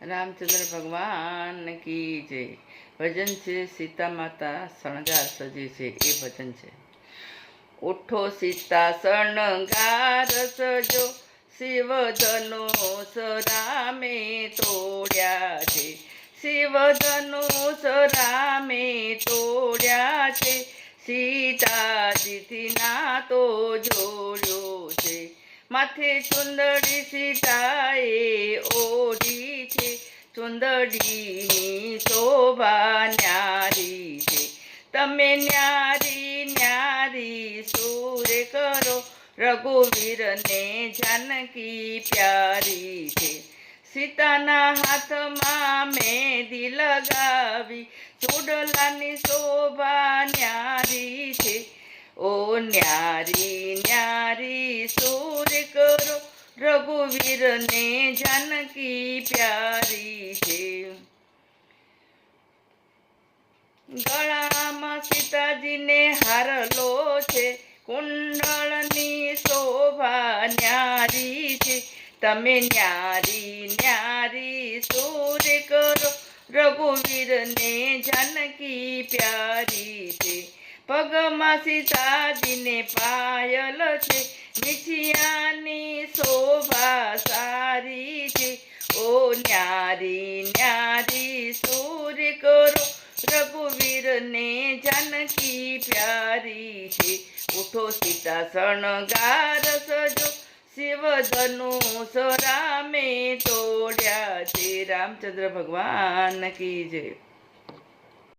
रामचंद्र भगवान की जय। भजन से सीता माता शणगार सजे छे ए भजन छे। उठो सीता शणगार सजो, शिव धनुष रामे तोड्या छे। शिव धनुष रामे तोड्या छे, सीताजीथी नातो जोड्यो छे। माथे चुंदड़ी सीताए ओढ़ी छे, चुंदड़ीनी शोभा न्यारी छे। तमे न्यारी न्यारी सूरे करो, रघुवीर ने जानकी प्यारी छे। सीताना हाथमा मेहंदी लगावी, चूड़लानी शोभा न्यारी छे। ओ न्यारी न्यारी सूर्य करो, रघुवीर ने जानकी प्यारी छे। गळामां सीताजी ने हारलो छे, कुंडलनी शोभा न्यारी छे। तमे न्यारी न्यारी सूर्य करो, रघुवीर ने जानकी प्यारी छे। पगमां सीताजी ने पायल छे, मीठियानी शोभा सारी छे। ओ न्यारी न्यारी सूर्य करो, रघुवीर ने जानकी प्यारी छे। उठो सीता शणगार सजो, शिव धनुष रामे तोड्या छे। रामचंद्र भगवान की जय।